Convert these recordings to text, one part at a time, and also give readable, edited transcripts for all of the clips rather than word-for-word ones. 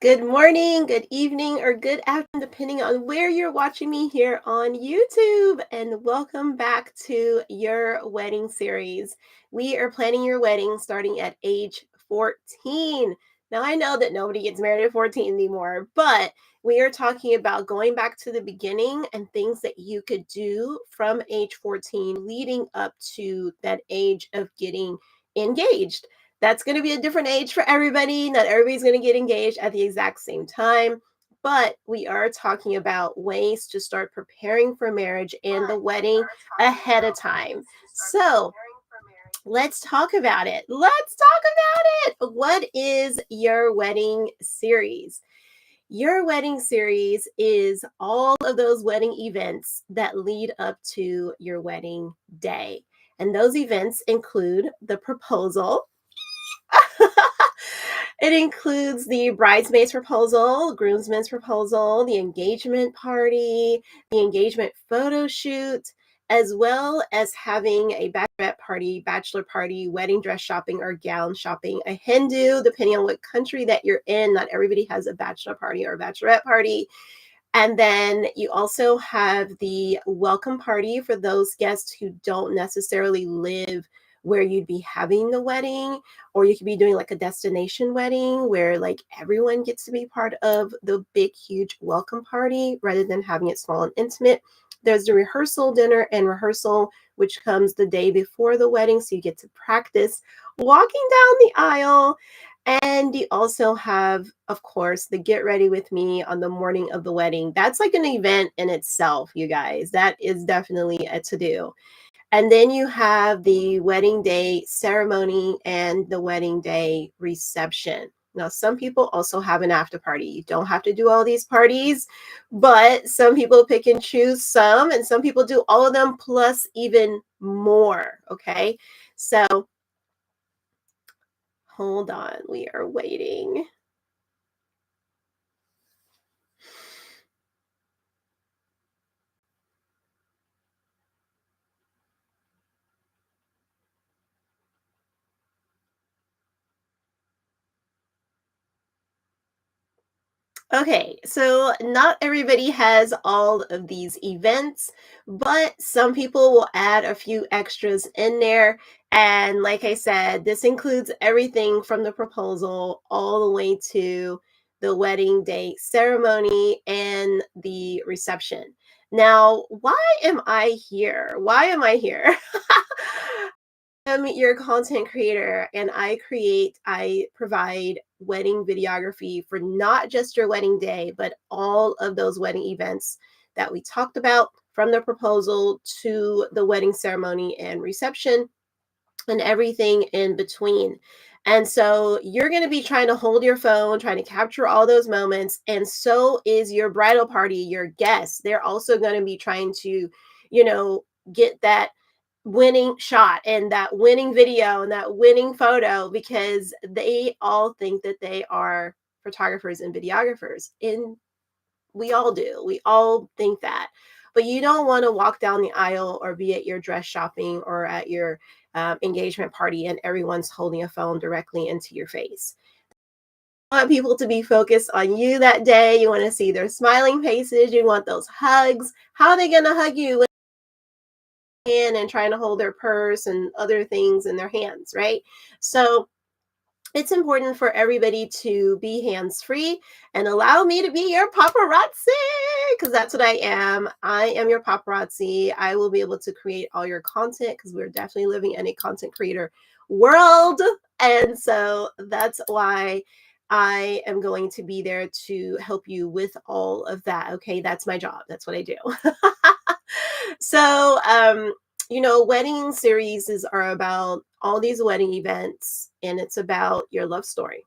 Good morning, good evening, or good afternoon, depending on where you're watching me here on YouTube. And welcome back to your wedding series. We are planning your wedding starting at age 14. Now, I know that nobody gets married at 14 anymore, but we are talking about going back to the beginning and things that you could do from age 14 leading up to that age of getting engaged. That's going to be a different age for everybody. Not everybody's going to get engaged at the exact same time, but we are talking about ways to start preparing for marriage and the wedding ahead of time. So let's talk about it. Let's talk about it. What is your wedding series? Your wedding series is all of those wedding events that lead up to your wedding day. And those events include the proposal. It includes the bridesmaid's proposal, groomsmen's proposal, the engagement party, the engagement photo shoot, as well as having a bachelorette party, bachelor party, wedding dress shopping or gown shopping, a hen do, depending on what country that you're in. Not everybody has a bachelor party or a bachelorette party. And then you also have the welcome party for those guests who don't necessarily live where you'd be having the wedding, or you could be doing like a destination wedding where like everyone gets to be part of the big, huge welcome party rather than having it small and intimate. There's the rehearsal dinner and rehearsal, which comes the day before the wedding. So you get to practice walking down the aisle. And you also have, of course, the get ready with me on the morning of the wedding. That's like an event in itself, you guys. That is definitely a to-do. And then you have the wedding day ceremony and the wedding day reception. Now, some people also have an after party. You don't have to do all these parties, but some people pick and choose some, and some people do all of them plus even more. Okay. So hold on. We are waiting. Okay, so not everybody has all of these events, but some people will add a few extras in there. And like I said, this includes everything from the proposal all the way to the wedding day ceremony and the reception. Now, why am I here? Why am I here? I'm your content creator and I provide wedding videography for not just your wedding day, but all of those wedding events that we talked about, from the proposal to the wedding ceremony and reception and everything in between. And so you're going to be trying to hold your phone, trying to capture all those moments. And so is your bridal party, your guests. They're also going to be trying to, get that winning shot and that winning video and that winning photo, because they all think that they are photographers and videographers. And we all do. We all think that. But you don't want to walk down the aisle or be at your dress shopping or at your engagement party and everyone's holding a phone directly into your face. You want people to be focused on you that day. You want to see their smiling faces. You want those hugs. How are they going to hug you and trying to hold their purse and other things in their hands, right? So it's important for everybody to be hands-free and allow me to be your paparazzi, because that's what I am. I am your paparazzi. I will be able to create all your content because we're definitely living in a content creator world. And so that's why I am going to be there to help you with all of that. Okay, that's my job. That's what I do. So, wedding series are about all these wedding events, and it's about your love story.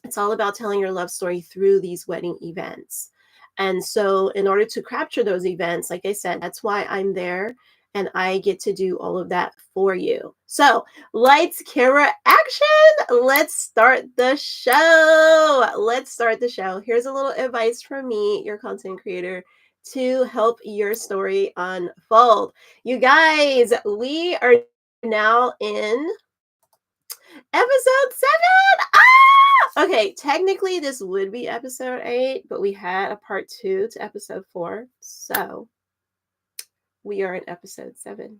It's all about telling your love story through these wedding events. And so, in order to capture those events, like I said, that's why I'm there and I get to do all of that for you. So, lights, camera, action. Let's start the show. Let's start the show. Here's a little advice from me, your content creator, to help your story unfold. You guys, we are now in episode 7. Okay, technically this would be episode 8, but we had a part 2 to episode 4. So we are in episode 7.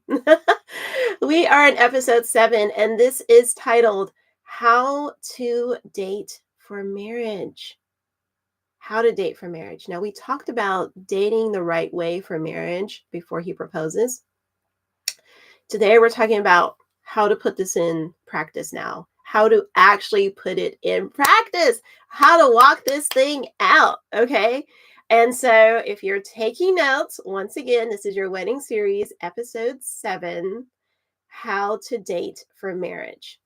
We are in episode 7, and this is titled How to Date for Marriage. How to date for marriage. Now, we talked about dating the right way for marriage before he proposes. Today, we're talking about how to put this in practice now, how to actually put it in practice, how to walk this thing out. Okay. And so, if you're taking notes, once again, this is your wedding series, episode 7, How to Date for Marriage.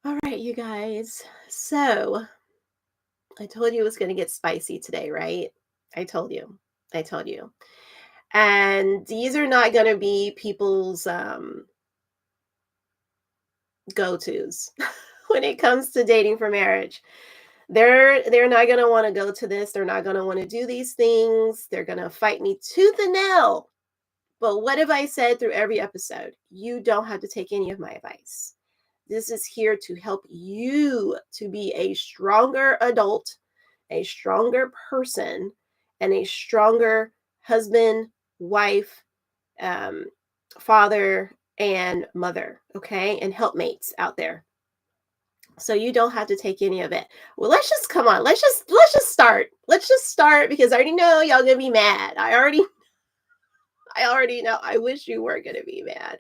All right, you guys. So, I told you it was going to get spicy today, right? I told you. I told you. And these are not going to be people's go-tos when it comes to dating for marriage. They're not going to want to go to this. They're not going to want to do these things. They're going to fight me tooth and nail. But what have I said through every episode? You don't have to take any of my advice. This is here to help you to be a stronger adult, a stronger person, and a stronger husband, wife, father, and mother, okay? And helpmates out there. So you don't have to take any of it. Well, let's just start. Let's just start because I already know y'all gonna be mad. I already know. I wish you were gonna be mad.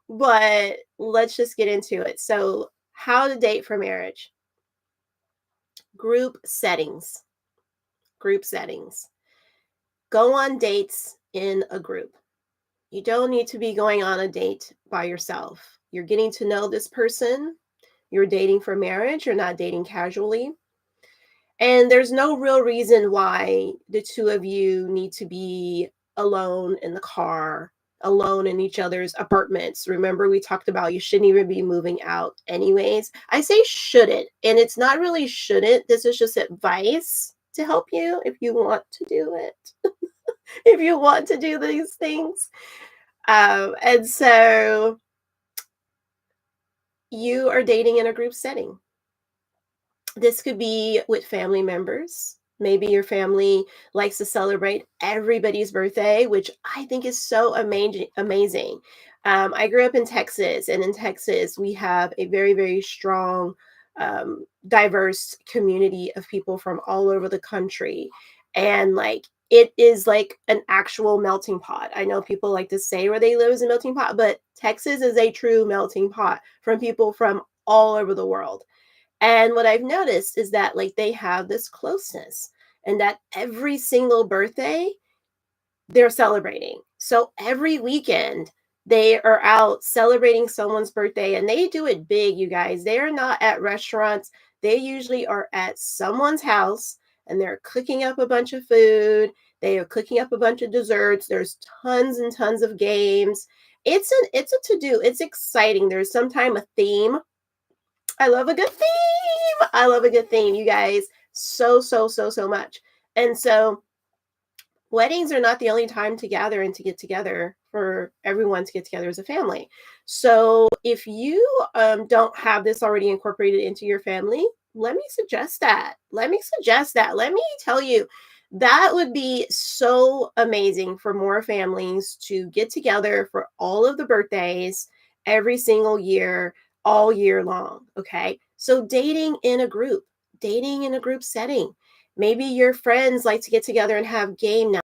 But let's just get into it. So, how to date for marriage. Group settings. Group settings. Go on dates in a group. You don't need to be going on a date by yourself. You're getting to know this person. You're dating for marriage. You're not dating casually. And there's no real reason why the two of you need to be alone in the car, alone in each other's apartments. Remember, we talked about you shouldn't even be moving out anyways. I say shouldn't, and it's not really shouldn't. This is just advice to help you if you want to do it, if you want to do these things. And so you are dating in a group setting. This could be with family members. Maybe your family likes to celebrate everybody's birthday, which I think is so amazing. I grew up in Texas, and in Texas, we have a very, very strong, diverse community of people from all over the country. And like, it is like an actual melting pot. I know people like to say where they live is a melting pot, but Texas is a true melting pot from people from all over the world. And what I've noticed is that like they have this closeness and that every single birthday they're celebrating. So every weekend they are out celebrating someone's birthday, and they do it big, you guys. They are not at restaurants. They usually are at someone's house and they're cooking up a bunch of food. They are cooking up a bunch of desserts. There's tons and tons of games. It's a to-do. It's exciting. There's sometimes a theme. I love a good theme. I love a good theme, you guys. So much. And so weddings are not the only time to gather and to get together for everyone to get together as a family. So if you don't have this already incorporated into your family, let me suggest that. Let me tell you, that would be so amazing for more families to get together for all of the birthdays every single year, all year long. Okay. So dating in a group setting. Maybe your friends like to get together and have game night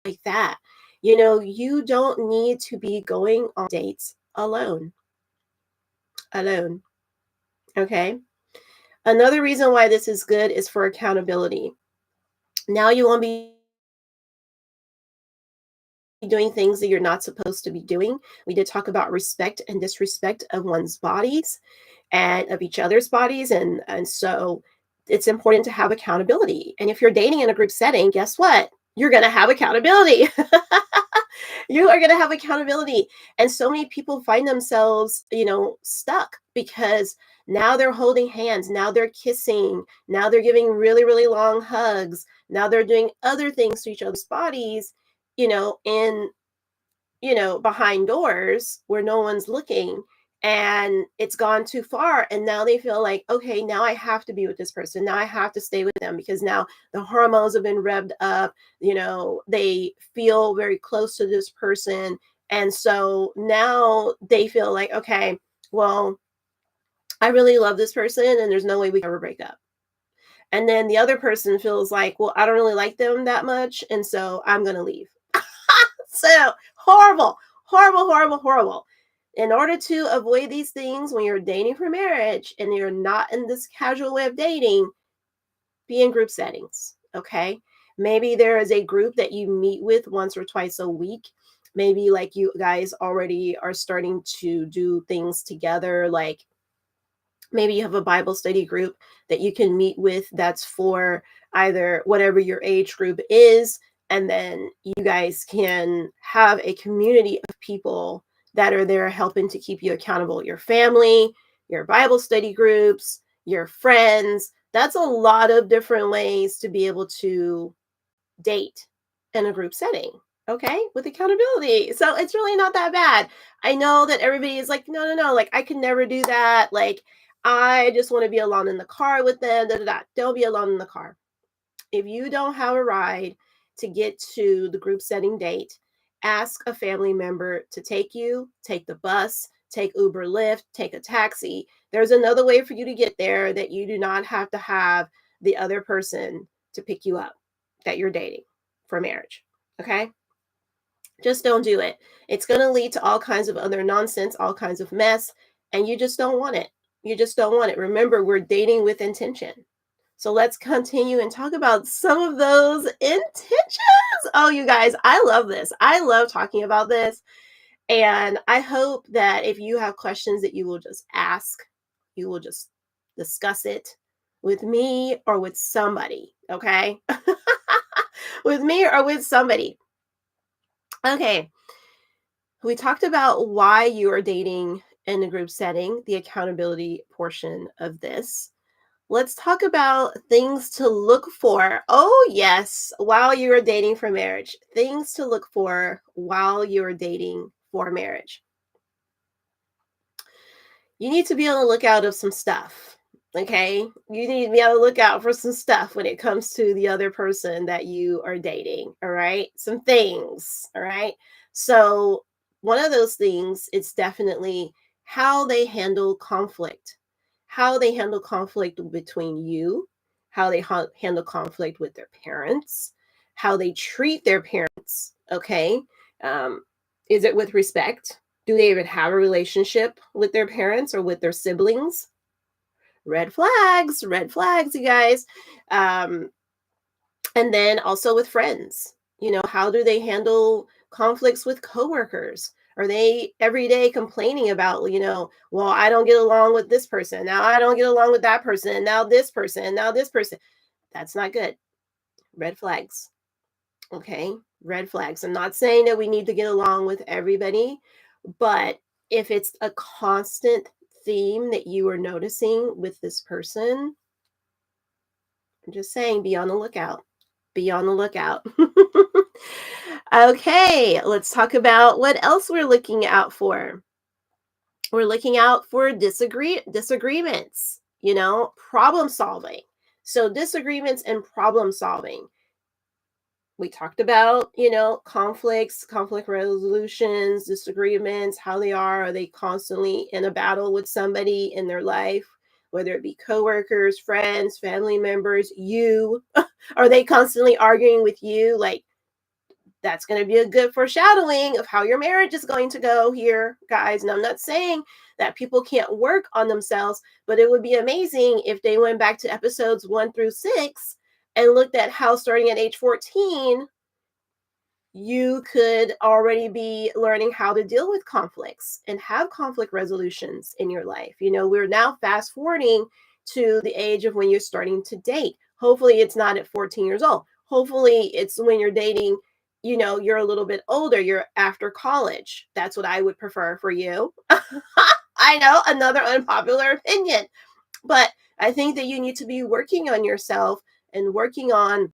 like that. You know, you don't need to be going on dates alone. Okay. Another reason why this is good is for accountability. Now you won't be doing things that you're not supposed to be doing. We did talk about respect and disrespect of one's bodies and of each other's bodies. And so it's important to have accountability. And if you're dating in a group setting, guess what? You're going to have accountability. You are going to have accountability. And so many people find themselves, stuck because now they're holding hands. Now they're kissing. Now they're giving really, really long hugs. Now they're doing other things to each other's bodies, behind doors where no one's looking. and it's gone too far, and now they feel like, okay, now I have to be with this person, now I have to stay with them because now the hormones have been revved up, they feel very close to this person, and so now they feel like, okay, well, I really love this person and there's no way we can ever break up. And then the other person feels like, well, I don't really like them that much, and so I'm going to leave. So horrible, horrible, horrible, horrible. In order to avoid these things when you're dating for marriage and you're not in this casual way of dating, be in group settings, okay? Maybe there is a group that you meet with once or twice a week. Maybe like you guys already are starting to do things together, like maybe you have a Bible study group that you can meet with that's for either whatever your age group is. And then you guys can have a community of people that are there helping to keep you accountable. Your family, your Bible study groups, your friends. That's a lot of different ways to be able to date in a group setting, okay, with accountability. So it's really not that bad. I know that everybody is like, no, no, no, like I can never do that. Like, I just want to be alone in the car with them. Da, da, da. Don't be alone in the car. If you don't have a ride to get to the group setting date, ask a family member to take you, take the bus, take Uber, Lyft, take a taxi. There's another way for you to get there that you do not have to have the other person to pick you up that you're dating for marriage. Okay? Just don't do it. It's going to lead to all kinds of other nonsense, all kinds of mess, and you just don't want it. You just don't want it. Remember, we're dating with intention. So let's continue and talk about some of those intentions. Oh, you guys, I love this. I love talking about this. And I hope that if you have questions that you will just ask, you will just discuss it with me or with somebody, okay? With me or with somebody. Okay. We talked about why you are dating in a group setting, the accountability portion of this. Let's talk about things to look for. Oh, yes, while you are dating for marriage. Things to look for while you are dating for marriage. You need to be on the lookout of some stuff, okay? You need to be on the lookout for some stuff when it comes to the other person that you are dating, all right? Some things, all right? So, one of those things is definitely how they handle conflict. How they handle conflict between you, how they handle conflict with their parents, how they treat their parents, okay? Is it with respect? Do they even have a relationship with their parents or with their siblings? Red flags, you guys. And then also with friends, how do they handle conflicts with coworkers? Are they every day complaining about, well, I don't get along with this person. Now I don't get along with that person. Now this person. Now this person. That's not good. Red flags. Okay. Red flags. I'm not saying that we need to get along with everybody, but if it's a constant theme that you are noticing with this person, I'm just saying, be on the lookout. Be on the lookout. Okay, let's talk about what else we're looking out for. We're looking out for disagreements, problem solving. So disagreements and problem solving. We talked about, conflicts, conflict resolutions, disagreements, how they are. Are they constantly in a battle with somebody in their life, whether it be coworkers, friends, family members, you? Are they constantly arguing with you? Like, that's going to be a good foreshadowing of how your marriage is going to go here, guys. And I'm not saying that people can't work on themselves, but it would be amazing if they went back to episodes 1 through 6 and looked at how starting at age 14, you could already be learning how to deal with conflicts and have conflict resolutions in your life. We're now fast forwarding to the age of when you're starting to date. Hopefully it's not at 14 years old. Hopefully it's when you're dating, you're a little bit older, you're after college. That's what I would prefer for you. I know, another unpopular opinion, but I think that you need to be working on yourself and working on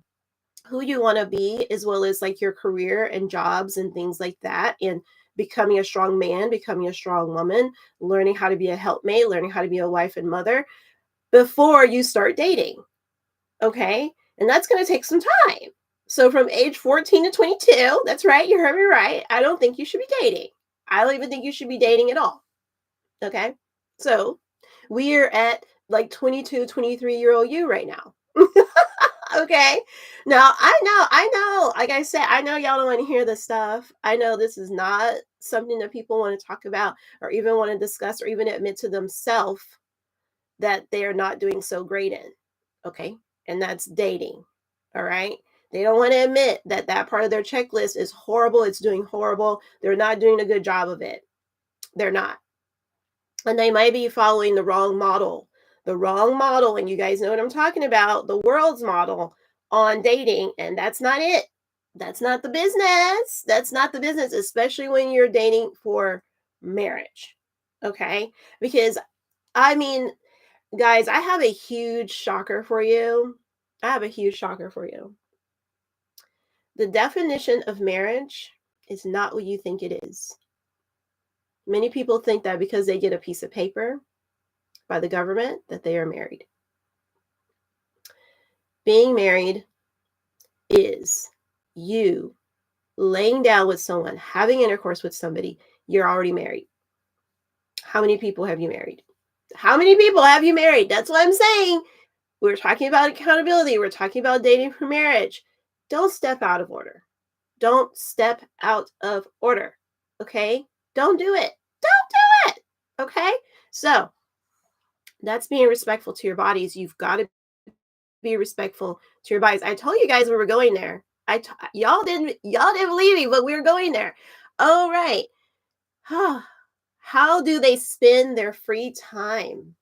who you want to be, as well as like your career and jobs and things like that, and becoming a strong man, becoming a strong woman, learning how to be a helpmate, learning how to be a wife and mother before you start dating. Okay? And that's going to take some time. So from age 14 to 22, that's right, you heard me right. I don't think you should be dating. I don't even think you should be dating at all. Okay? So we're at like 22, 23-year-old you right now. Okay. Now I know, like I said, I know y'all don't want to hear this stuff. I know this is not something that people want to talk about or even want to discuss or even admit to themselves that they are not doing so great in. Okay. And that's dating. All right. They don't want to admit that that part of their checklist is horrible. It's doing horrible. They're not doing a good job of it. They're not. And they might be following the wrong model. The wrong model, and you guys know what I'm talking about, the world's model on dating, and that's not it. That's not the business. That's not the business, especially when you're dating for marriage. Okay? Because I mean, guys, I have a huge shocker for you. I have a huge shocker for you. The definition of marriage is not what you think it is. Many people think that because they get a piece of paper by the government that they are married. Being married is you laying down with someone, having intercourse with somebody. You're already married. How many people have you married? How many people have you married? That's what I'm saying. We're talking about accountability. We're talking about dating for marriage. Don't step out of order. Don't step out of order. Okay? Don't do it. Don't do it. Okay? So that's being respectful to your bodies. You've got to be respectful to your bodies. I told you guys we were going there. Y'all didn't believe me, but we were going there. All right. How do they spend their free time?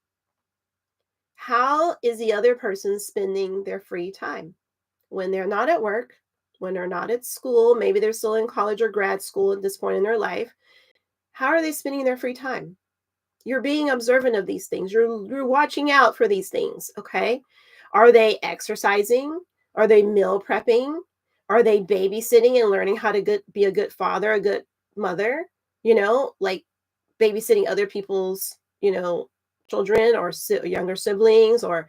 How is the other person spending their free time? When they're not at work, when they're not at school, maybe they're still in college or grad school at this point in their life. How are they spending their free time? You're being observant of these things. You're watching out for these things, okay? Are they exercising? Are they meal prepping? Are they babysitting and learning how to be a good father, a good mother? Like babysitting other people's, children or younger siblings, or,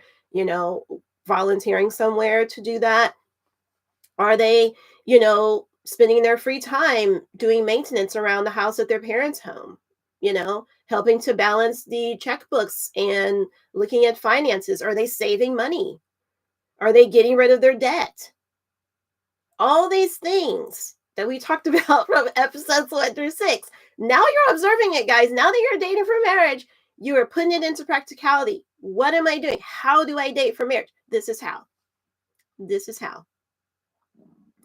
volunteering somewhere to do that? Are they, spending their free time doing maintenance around the house at their parents' home? Helping to balance the checkbooks and looking at finances. Are they saving money? Are they getting rid of their debt? All these things that we talked about from episodes 1 through 6. Now you're observing it, guys. Now that you're dating for marriage, you are putting it into practicality. What am I doing? How do I date for marriage? This is how. This is how.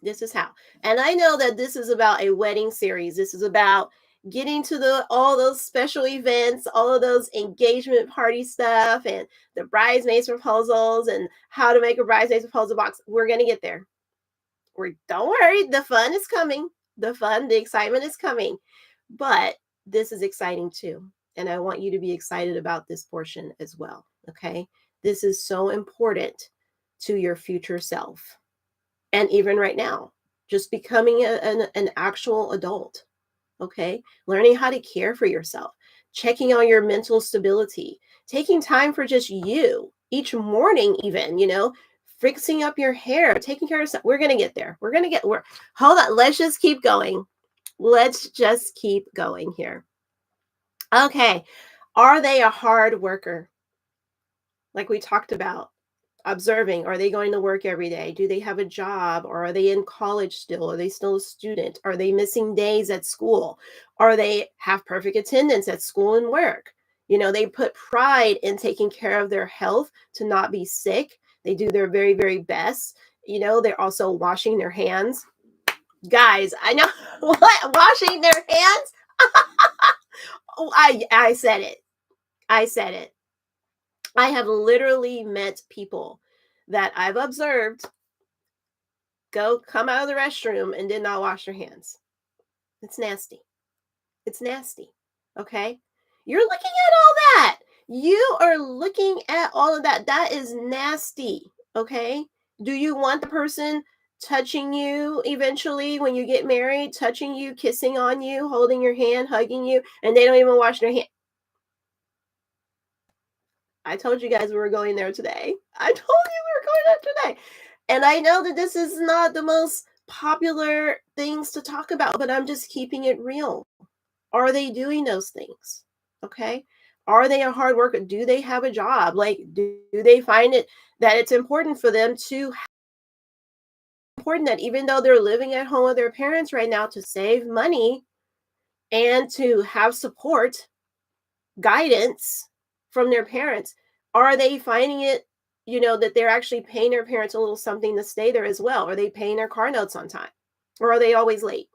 This is how. And I know that this is about a wedding series. This is about getting to all those special events, all of those engagement party stuff, and the bridesmaids proposals, and how to make a bridesmaids proposal box. We're going to get there. Don't worry, the fun is coming. The excitement is coming. But this is exciting too. And I want you to be excited about this portion as well. Okay? This is so important to your future self. And even right now, just becoming an actual adult. Okay? Learning how to care for yourself, checking on your mental stability, taking time for just you each morning, even, fixing up your hair, taking care of yourself. We're going to get there. Hold on. Let's just keep going. Let's just keep going here. Okay. Are they a hard worker? Like we talked about. Observing, are they going to work every day? Do they have a job, or are they in college still? Are they still a student? Are they missing days at school? Are they have perfect attendance at school and work? They put pride in taking care of their health to not be sick. They do their very, very best. They're also washing their hands. Guys, I know what? Washing their hands? I said it. I said it. I have literally met people that I've observed come out of the restroom and did not wash their hands. It's nasty. It's nasty. Okay? You're looking at all that. You are looking at all of that. That is nasty. Okay? Do you want the person touching you eventually when you get married, touching you, kissing on you, holding your hand, hugging you, and they don't even wash their hands. I told you guys we were going there today. I told you we were going there today. And I know that this is not the most popular things to talk about, but I'm just keeping it real. Are they doing those things? Okay. Are they a hard worker? Do they have a job? Like, do they find it that it's important for them to important that even though they're living at home with their parents right now to save money and to have support, guidance from their parents, are they finding it, that they're actually paying their parents a little something to stay there as well? Are they paying their car notes on time? Or are they always late?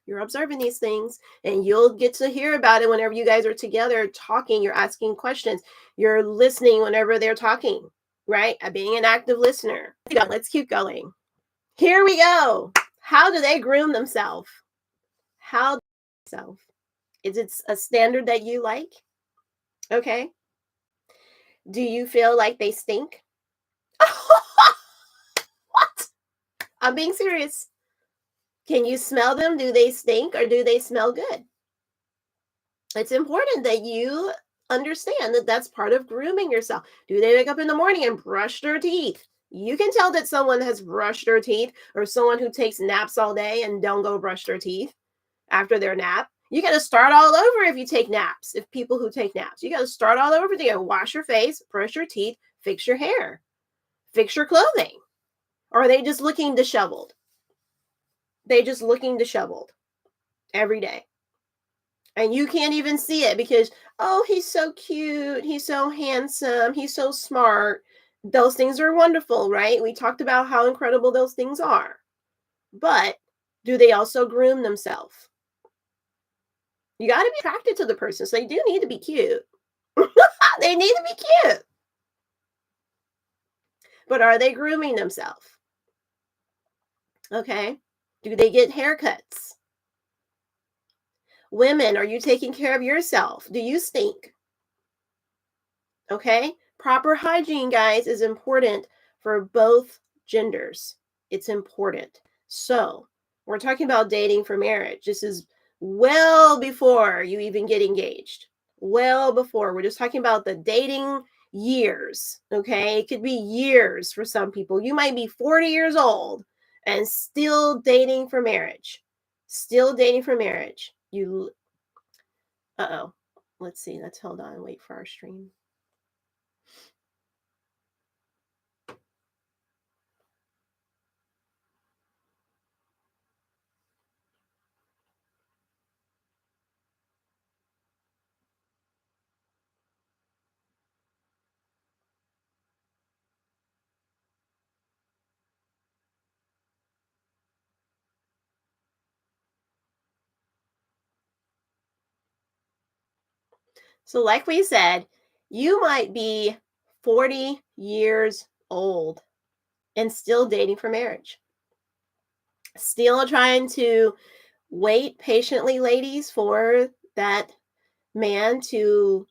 You're observing these things and you'll get to hear about it whenever you guys are together talking. You're asking questions, you're listening whenever they're talking, right? Being an active listener. Let's keep going. Here we go. How do they groom themselves? How do they groom themselves? Is it a standard that you like? Okay. Do you feel like they stink? What? I'm being serious. Can you smell them? Do they stink or do they smell good? It's important that you understand that that's part of grooming yourself. Do they wake up in the morning and brush their teeth? You can tell that someone has brushed their teeth, or someone who takes naps all day and don't go brush their teeth after their nap. You got to start all over if you take naps. If people who take naps, you got to start all over again. Wash your face, brush your teeth, fix your hair, fix your clothing. Or are they just looking disheveled? They just looking disheveled every day. And you can't even see it because, oh, he's so cute, he's so handsome, he's so smart. Those things are wonderful, right? We talked about how incredible those things are. But do they also groom themselves? You got to be attracted to the person, so they do need to be cute. They need to be cute. But are they grooming themselves? Okay. Do they get haircuts? Women, are you taking care of yourself? Do you stink? Okay. Proper hygiene, guys, is important for both genders. It's important. So we're talking about dating for marriage. This is well before you even get engaged. Well before. We're just talking about the dating years. Okay. It could be years for some people. You might be 40 years old and still dating for marriage. Still dating for marriage. Uh-oh. Let's see. Let's hold on and wait for our stream. So, like we said, you might be 40 years old and still dating for marriage. Still trying to wait patiently, ladies, for that man to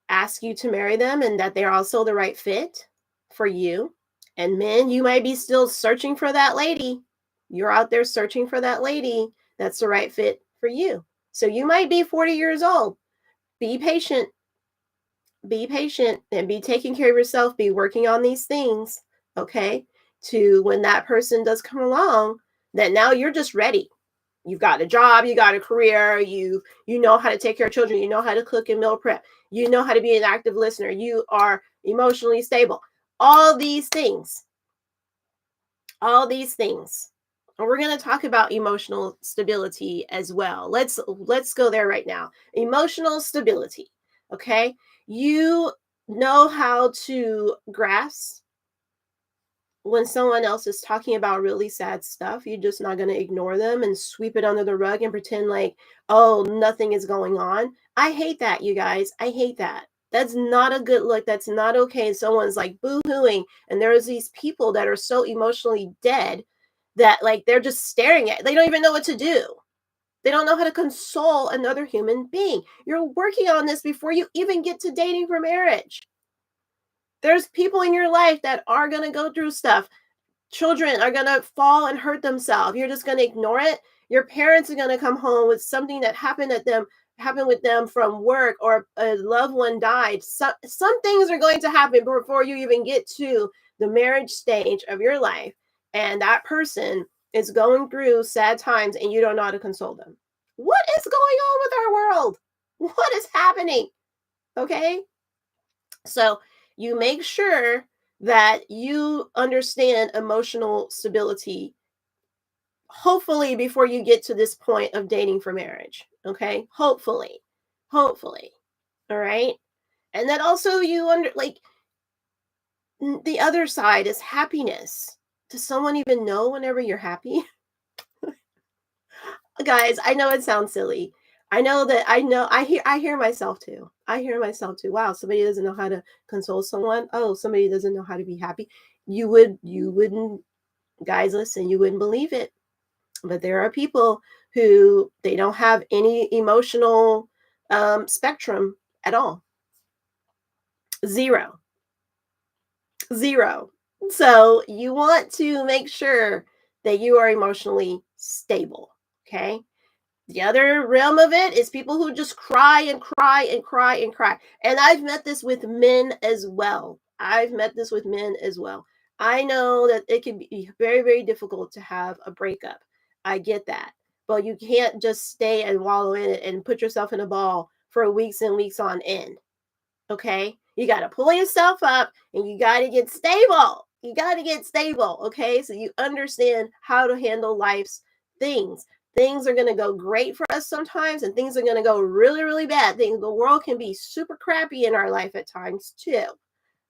ask you to marry them and that they're also the right fit for you. And men, you might be still searching for that lady. You're out there searching for that lady that's the right fit for you. So you might be 40 years old. Be patient. Be patient and be taking care of yourself. Be working on these things, okay? To when that person does come along, that now you're just ready. You've got a job, you got a career, you know how to take care of children, you know how to cook and meal prep, you know how to be an active listener, you are emotionally stable. All these things. All these things. And we're going to talk about emotional stability as well. Let's go there right now. Emotional stability. Okay? You know how to grasp when someone else is talking about really sad stuff. You're just not going to ignore them and sweep it under the rug and pretend like, oh, nothing is going on. I hate that, you guys. I hate that. That's not a good look. That's not okay. Someone's like boo-hooing, and there's these people that are so emotionally dead that like they're just staring at. They don't even know what to do. They don't know how to console another human being. You're working on this before you even get to dating for marriage. There's people in your life that are going to go through stuff. Children are going to fall and hurt themselves. You're just going to ignore it. Your parents are going to come home with something that happened with them from work, or a loved one died. Some things are going to happen before you even get to the marriage stage of your life, and that person is going through sad times and you don't know how to console them. What is going on with our world? What is happening? Okay? So you make sure that you understand emotional stability, hopefully before you get to this point of dating for marriage. Okay? Hopefully. Hopefully. All right? And then also the other side is happiness. Does someone even know whenever you're happy? Guys, I know it sounds silly. I hear myself too. I hear myself too. Wow, somebody doesn't know how to console someone. Oh, somebody doesn't know how to be happy. You wouldn't, guys, listen, you wouldn't believe it. But there are people who they don't have any emotional spectrum at all. Zero. Zero. So you want to make sure that you are emotionally stable. Okay. The other realm of it is people who just cry and cry and cry and cry. And I've met this with men as well. I know that it can be very, very difficult to have a breakup. I get that. But you can't just stay and wallow in it and put yourself in a ball for weeks and weeks on end. Okay? You got to pull yourself up and you got to get stable. You got to get stable. Okay? So you understand how to handle life's things. Things are going to go great for us sometimes, and things are going to go really, really bad. The world can be super crappy in our life at times too.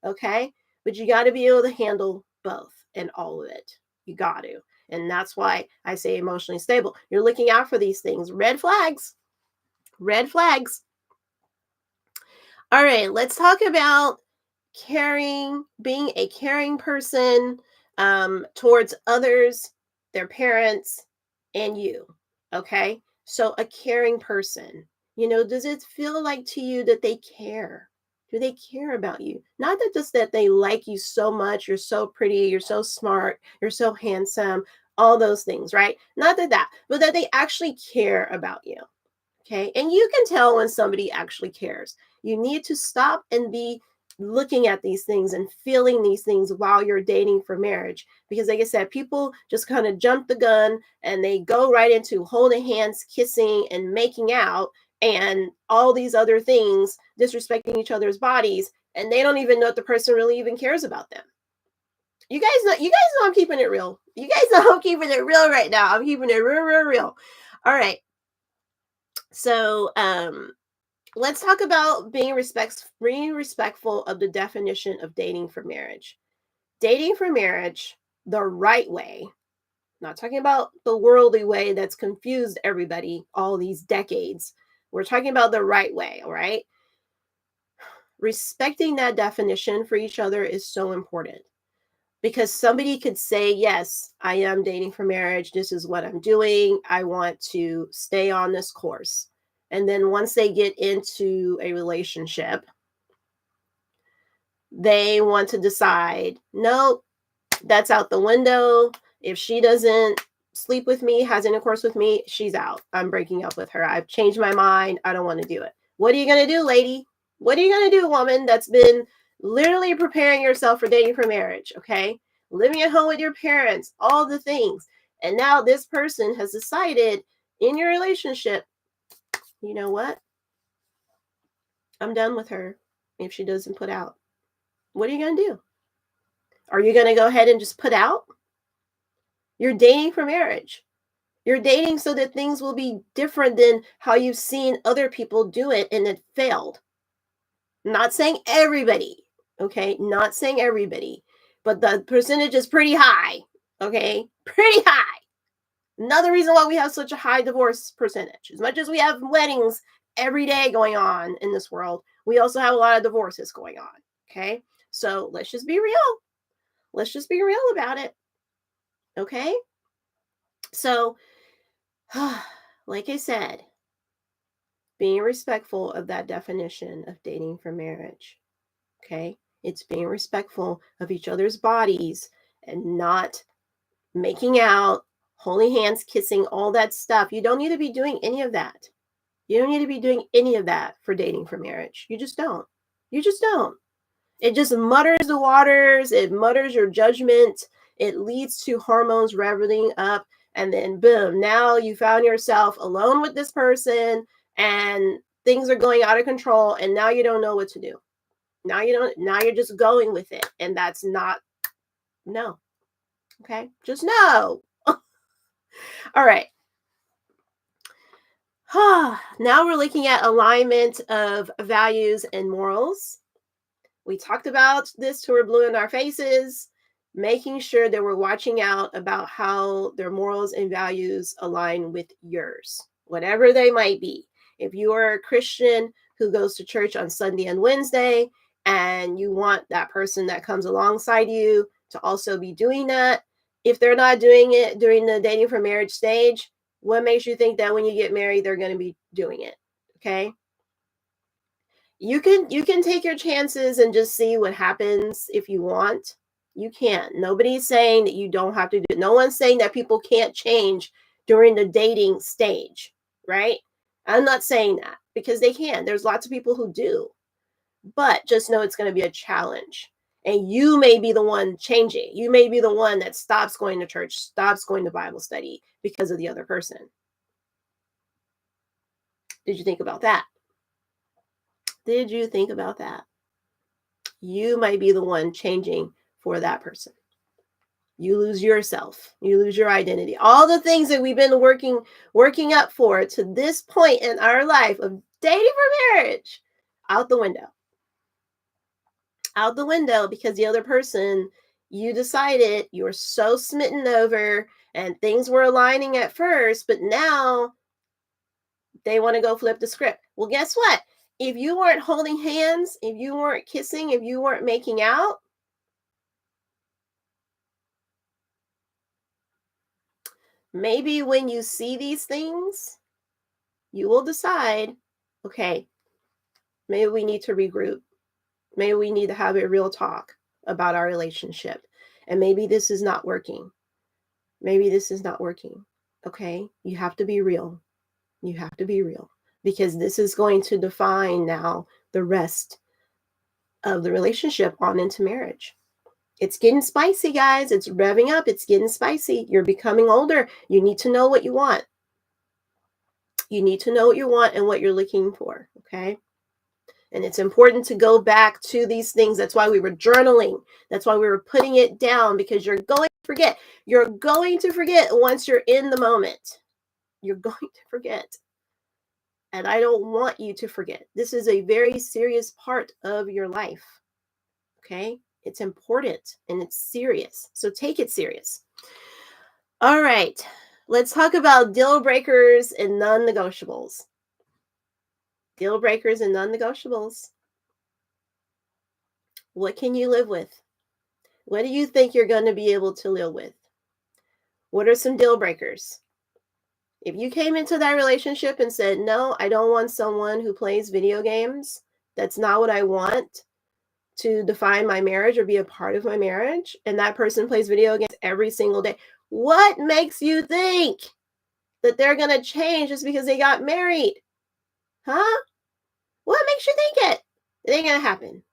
Okay? But you got to be able to handle both and all of it. You got to. And that's why I say emotionally stable. You're looking out for these things. Red flags. Red flags. All right, let's talk about being a caring person towards others, their parents, and you. Okay, so a caring person, does it feel like to you that they care? Do they care about you? Not that just that they like you so much, you're so pretty, you're so smart, you're so handsome, all those things, right? Not that, but that they actually care about you. Okay. And you can tell when somebody actually cares. You need to stop and be looking at these things and feeling these things while you're dating for marriage. Because, like I said, people just kind of jump the gun and they go right into holding hands, kissing, and making out, and all these other things, disrespecting each other's bodies. And they don't even know if the person really even cares about them. You guys know I'm keeping it real. You guys know I'm keeping it real right now. I'm keeping it real, real, real. All right. So, let's talk about being respectful of the definition of dating for marriage. Dating for marriage the right way, not talking about the worldly way that's confused everybody all these decades. We're talking about the right way, all right? Respecting that definition for each other is so important, because somebody could say, yes, I am dating for marriage. This is what I'm doing. I want to stay on this course. And then once they get into a relationship, they want to decide, nope, that's out the window. If she doesn't sleep with me, has intercourse with me, she's out. I'm breaking up with her. I've changed my mind. I don't want to do it. What are you going to do, lady? What are you going to do, woman, that's been literally preparing yourself for dating for marriage, okay? Living at home with your parents, all the things. And now this person has decided in your relationship, you know what? I'm done with her if she doesn't put out. What are you going to do? Are you going to go ahead and just put out? You're dating for marriage. You're dating so that things will be different than how you've seen other people do it and it failed. Not saying everybody, okay? Not saying everybody, but the percentage is pretty high, okay? Pretty high. Another reason why we have such a high divorce percentage. As much as we have weddings every day going on in this world, we also have a lot of divorces going on, okay? So let's just be real. Let's just be real about it, okay? So, like I said, being respectful of that definition of dating for marriage, okay? It's being respectful of each other's bodies and not making out, holding hands, kissing, all that stuff. You don't need to be doing any of that. You don't need to be doing any of that for dating for marriage. You just don't. You just don't. It just mutters the waters. It mutters your judgment. It leads to hormones revving up. And then boom, now you found yourself alone with this person and things are going out of control. And now you don't know what to do. Now you're just going with it. And that's not, no. Okay. Just no. All right. Now we're looking at alignment of values and morals. We talked about this till we're blue in our faces, making sure that we're watching out about how their morals and values align with yours, whatever they might be. If you are a Christian who goes to church on Sunday and Wednesday, and you want that person that comes alongside you to also be doing that, if they're not doing it during the dating for marriage stage, what makes you think that when you get married, they're going to be doing it? Okay. You can take your chances and just see what happens if you want. You can. Nobody's saying that you don't have to do it. No one's saying that people can't change during the dating stage, right? I'm not saying that because they can. There's lots of people who do. But just know it's going to be a challenge. And you may be the one changing. You may be the one that stops going to church, stops going to Bible study because of the other person. Did you think about that? Did you think about that? You might be the one changing for that person. You lose yourself. You lose your identity. All the things that we've been working up for to this point in our life of dating for marriage, out the window. Out the window because the other person, you decided you were so smitten over and things were aligning at first, but now they want to go flip the script. Well, guess what? If you weren't holding hands, if you weren't kissing, if you weren't making out, maybe when you see these things, you will decide, okay, maybe we need to regroup. Maybe we need to have a real talk about our relationship. And maybe this is not working. Maybe this is not working. Okay, you have to be real. You have to be real because this is going to define now the rest of the relationship on into marriage. It's getting spicy, guys. It's revving up. It's getting spicy. You're becoming older. You need to know what you want. You need to know what you want and what you're looking for, okay? And it's important to go back to these things. That's why we were journaling. That's why we were putting it down because you're going to forget. You're going to forget once you're in the moment. You're going to forget. And I don't want you to forget. This is a very serious part of your life. Okay? It's important and it's serious. So take it serious. All right. Let's talk about deal breakers and non-negotiables. Deal breakers and non-negotiables. What can you live with? What do you think you're going to be able to live with? What are some deal breakers? If you came into that relationship and said, no, I don't want someone who plays video games, that's not what I want to define my marriage or be a part of my marriage, and that person plays video games every single day, what makes you think that they're going to change just because they got married? Huh? What makes you think it? It ain't going to happen.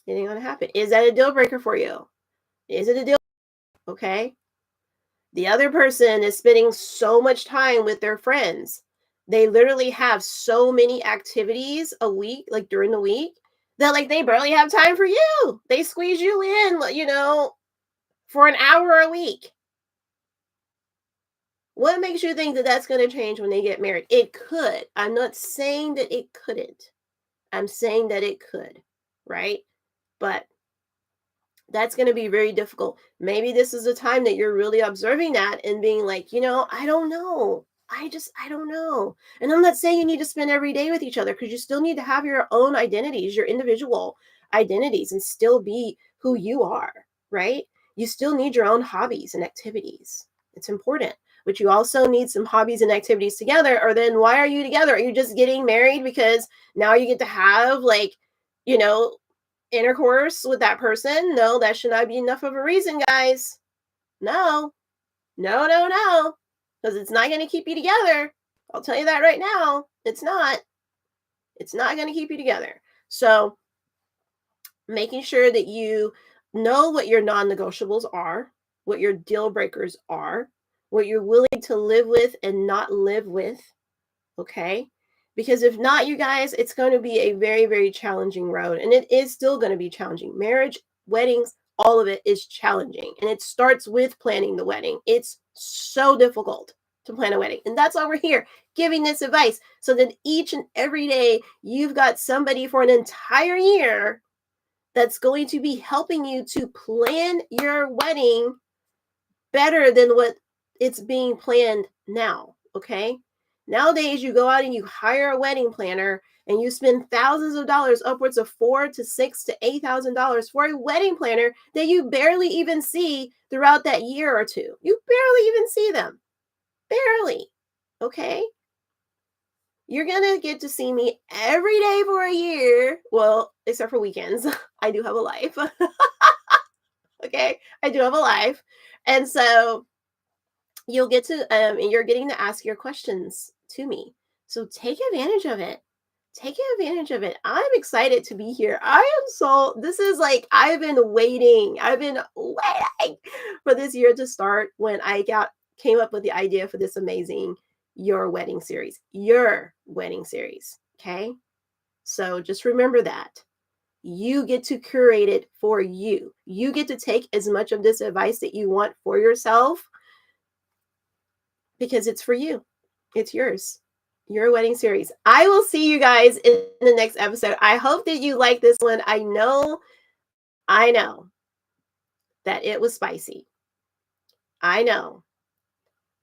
It ain't going to happen. Is that a deal breaker for you? Is it a deal? Okay. The other person is spending so much time with their friends. They literally have so many activities a week, like during the week, that like they barely have time for you. They squeeze you in, you know, for an hour a week. What makes you think that that's going to change when they get married? It could. I'm not saying that it couldn't. I'm saying that it could, right? But that's going to be very difficult. Maybe this is a time that you're really observing that and being like, you know, I don't know. I don't know. And I'm not saying you need to spend every day with each other because you still need to have your own identities, your individual identities, and still be who you are, right? You still need your own hobbies and activities. It's important. But you also need some hobbies and activities together, or then why are you together? Are you just getting married because now you get to have like, you know, intercourse with that person. No, that should not be enough of a reason, guys. No, no, no, no, because it's not going to keep you together. I'll tell you that right now. It's not. It's not going to keep you together. So making sure that you know what your non-negotiables are, what your deal breakers are, what you're willing to live with and not live with, okay? Because if not, you guys, it's going to be a very, very challenging road, and it is still going to be challenging. Marriage, weddings, all of it is challenging, and it starts with planning the wedding. It's so difficult to plan a wedding, and that's why we're here giving this advice, so that each and every day you've got somebody for an entire year that's going to be helping you to plan your wedding better than what it's being planned now, okay? Nowadays, you go out and you hire a wedding planner and you spend thousands of dollars, upwards of $4,000 to $6,000 to $8,000 for a wedding planner that you barely even see throughout that year or two. You barely even see them. Barely, okay? You're going to get to see me every day for a year. Well, except for weekends. I do have a life. Okay? I do have a life. And so you'll get to, and you're getting to ask your questions to me. So take advantage of it. Take advantage of it. I'm excited to be here. This is like, I've been waiting for this year to start when I came up with the idea for this amazing Your Wedding series. Okay? So just remember that. You get to curate it for you. You get to take as much of this advice that you want for yourself, because it's for you. It's yours. Your Wedding series. I will see you guys in the next episode. I hope that you like this one. I know that it was spicy. I know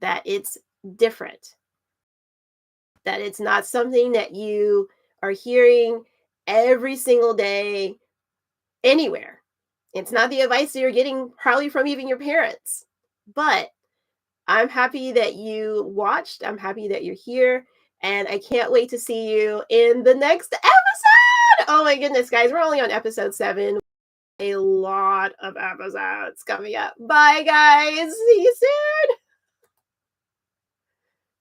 that it's different, that it's not something that you are hearing every single day anywhere. It's not the advice that you're getting probably from even your parents. But I'm happy that you watched. I'm happy that you're here. And I can't wait to see you in the next episode. Oh my goodness, guys. We're only on episode 7. A lot of episodes coming up. Bye, guys. See you soon.